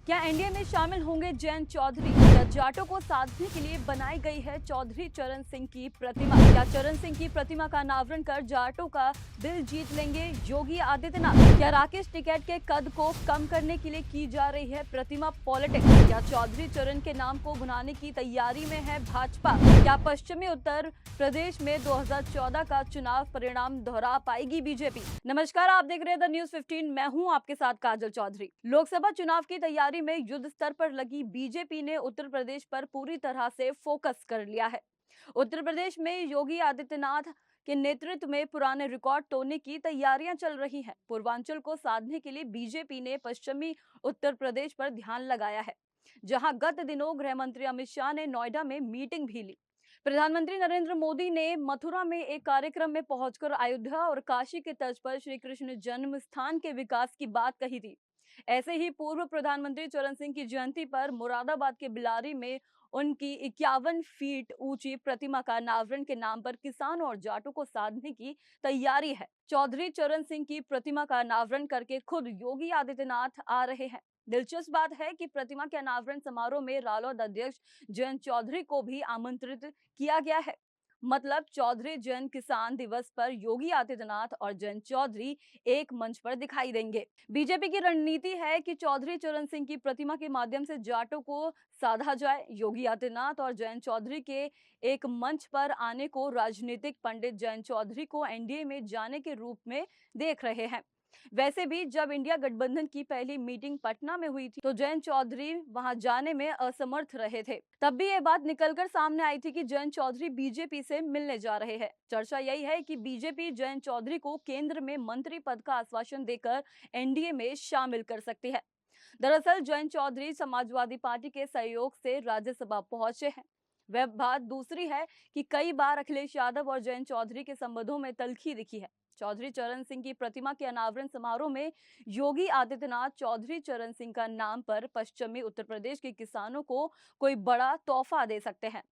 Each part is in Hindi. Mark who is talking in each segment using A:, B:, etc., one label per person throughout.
A: क्या एनडीए में शामिल होंगे जयंत चौधरी? या जाटों को साधने के लिए बनाई गई है चौधरी चरण सिंह की प्रतिमा? क्या चरण सिंह की प्रतिमा का अनावरण कर जाटों का दिल जीत लेंगे योगी आदित्यनाथ? क्या राकेश टिकैत के कद को कम करने के लिए की जा रही है प्रतिमा पॉलिटिक्स? क्या चौधरी चरण के नाम को भुनाने की तैयारी में है भाजपा? क्या पश्चिमी उत्तर प्रदेश में 2014 का चुनाव परिणाम दोहरा पाएगी बीजेपी? नमस्कार, आप देख रहे हैं द न्यूज 15। मैं हूं आपके साथ काजल चौधरी। लोकसभा चुनाव की तैयारी में युद्ध स्तर पर लगी बीजेपी ने उत्तर प्रदेश पर पूरी तरह से फोकस कर लिया है। उत्तर प्रदेश में योगी आदित्यनाथ के नेतृत्व में पुराने रिकॉर्ड तोड़ने की तैयारियां चल रही हैं। पूर्वांचल को साधने के लिए बीजेपी ने पश्चिमी उत्तर प्रदेश पर ध्यान लगाया है, जहां गत दिनों गृह मंत्री अमित शाह ने नोएडा में मीटिंग भी ली। प्रधानमंत्री नरेंद्र मोदी ने मथुरा में एक कार्यक्रम में पहुंचकर अयोध्या और काशी के तर्ज पर श्री कृष्ण जन्म स्थान के विकास की बात कही थी। ऐसे ही पूर्व प्रधानमंत्री चरण सिंह की जयंती पर मुरादाबाद के बिलारी में उनकी 51 फीट ऊंची प्रतिमा का अनावरण के नाम पर किसानों और जाटों को साधने की तैयारी है। चौधरी चरण सिंह की प्रतिमा का अनावरण करके खुद योगी आदित्यनाथ आ रहे हैं। दिलचस्प बात है कि प्रतिमा के अनावरण समारोह में रालोद अध्यक्ष जयंत चौधरी को भी आमंत्रित किया गया है। मतलब चौधरी जन किसान दिवस पर योगी आदित्यनाथ और जयंत चौधरी एक मंच पर दिखाई देंगे। बीजेपी की रणनीति है कि चौधरी चरण सिंह की प्रतिमा के माध्यम से जाटों को साधा जाए। योगी आदित्यनाथ और जयंत चौधरी के एक मंच पर आने को राजनीतिक पंडित जयंत चौधरी को एनडीए में जाने के रूप में देख रहे हैं। वैसे भी जब इंडिया गठबंधन की पहली मीटिंग पटना में हुई थी तो जयंत चौधरी वहां जाने में असमर्थ रहे थे। तब भी ये बात निकलकर सामने आई थी कि जयंत चौधरी बीजेपी से मिलने जा रहे हैं। चर्चा यही है कि बीजेपी जयंत चौधरी को केंद्र में मंत्री पद का आश्वासन देकर एनडीए में शामिल कर सकती है। दरअसल जयंत चौधरी समाजवादी पार्टी के सहयोग से राज्यसभा पहुंचे हैं। वह बात दूसरी है कि कई बार अखिलेश यादव और जयंत चौधरी के संबंधों में तल्खी दिखी है। चौधरी चरण सिंह की प्रतिमा के अनावरण समारोह में योगी आदित्यनाथ चौधरी चरण सिंह का नाम पर पश्चिमी उत्तर प्रदेश के किसानों को कोई बड़ा तोहफा दे सकते हैं।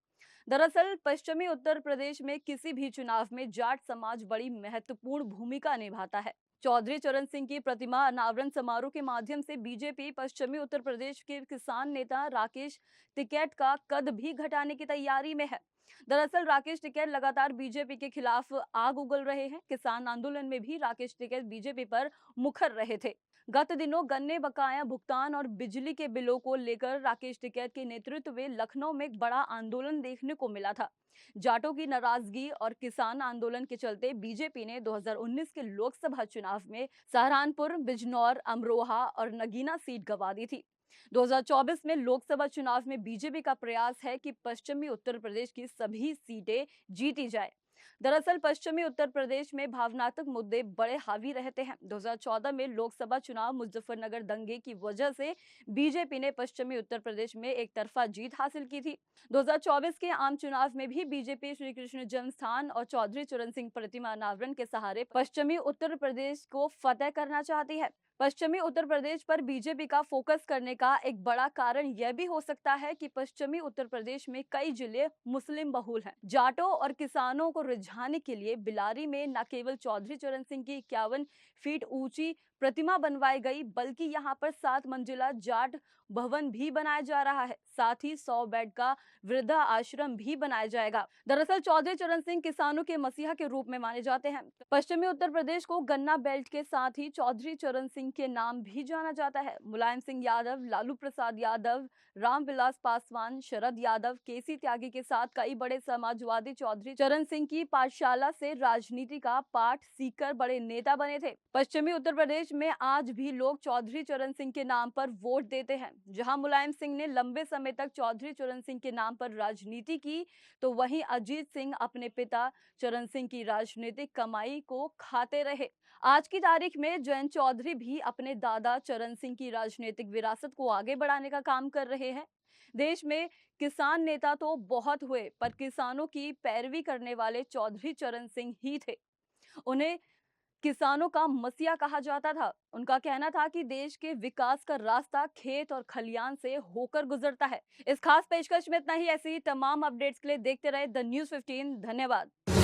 A: दरअसल पश्चिमी उत्तर प्रदेश में किसी भी चुनाव में जाट समाज बड़ी महत्वपूर्ण भूमिका निभाता है। चौधरी चरण सिंह की प्रतिमा अनावरण समारोह के माध्यम से बीजेपी पश्चिमी उत्तर प्रदेश के किसान नेता राकेश टिकैत का कद भी घटाने की तैयारी में है। दरअसल राकेश टिकैत लगातार बीजेपी के खिलाफ आग उगल रहे हैं। किसान आंदोलन में भी राकेश टिकैत बीजेपी पर मुखर रहे थे। गत दिनों गन्ने बकाया भुगतान और बिजली के बिलों को लेकर राकेश टिकैत के नेतृत्व में लखनऊ में एक बड़ा आंदोलन देखने को मिला था। जाटों की नाराजगी और किसान आंदोलन के चलते बीजेपी ने 2019 के लोकसभा चुनाव में सहारनपुर, बिजनौर, अमरोहा और नगीना सीट गंवा दी थी। 2024 में लोकसभा चुनाव में बीजेपी का प्रयास है कि पश्चिमी उत्तर प्रदेश की सभी सीटें जीती जाए। दरअसल पश्चिमी उत्तर प्रदेश में भावनात्मक मुद्दे बड़े हावी रहते हैं। 2014 में लोकसभा चुनाव मुजफ्फरनगर दंगे की वजह से बीजेपी ने पश्चिमी उत्तर प्रदेश में एक तरफा जीत हासिल की थी। 2024 के आम चुनाव में भी बीजेपी श्री कृष्ण जन्मस्थान और चौधरी चरण सिंह प्रतिमा अनावरण के सहारे पश्चिमी उत्तर प्रदेश को फतेह करना चाहती है। पश्चिमी उत्तर प्रदेश पर बीजेपी का फोकस करने का एक बड़ा कारण यह भी हो सकता है कि पश्चिमी उत्तर प्रदेश में कई जिले मुस्लिम बहुल हैं। जाटों और किसानों को रिझाने के लिए बिलारी में न केवल चौधरी चरण सिंह की 51 फीट ऊंची प्रतिमा बनवाई गई, बल्कि यहां पर 7 मंजिला जाट भवन भी बनाया जा रहा है। साथ ही 100 बेड का वृद्धा आश्रम भी बनाया जाएगा। दरअसल चौधरी चरण सिंह किसानों के मसीहा के रूप में माने जाते हैं। पश्चिमी उत्तर प्रदेश को गन्ना बेल्ट के साथ ही चौधरी चरण सिंह के नाम भी जाना जाता है। मुलायम सिंह यादव, लालू प्रसाद यादव, रामविलास पासवान, शरद यादव, केसी त्यागी के साथ कई बड़े समाजवादी चौधरी चरण सिंह की पाठशाला से राजनीति का पाठ सीखकर बड़े नेता बने थे। पश्चिमी उत्तर प्रदेश में आज भी लोग चौधरी चरण सिंह के नाम पर वोट देते हैं। जहां मुलायम सिंह ने लंबे समय तक चौधरी चरण सिंह के नाम पर राजनीति की, तो वहीं अजीत सिंह अपने पिता चरण सिंह की राजनीतिक कमाई को खाते रहे। आज की तारीख में जयंत चौधरी भी अपने दादा चरण सिंह की राजनीतिक विरासत को आगे बढ़ाने का काम कर रहे हैं। देश में किसान नेता तो बहुत हुए, पर किसानों की पैरवी करने वाले चौधरी चरण सिंह ही थे। उन्हें किसानों का मसीहा कहा जाता था। उनका कहना था कि देश के विकास का रास्ता खेत और खलियान से होकर गुजरता है। इस खास पेशकश में इतना ही। ऐसी ही तमाम अपडेट्स के लिए देखते रहे द न्यूज़ 15। धन्यवाद।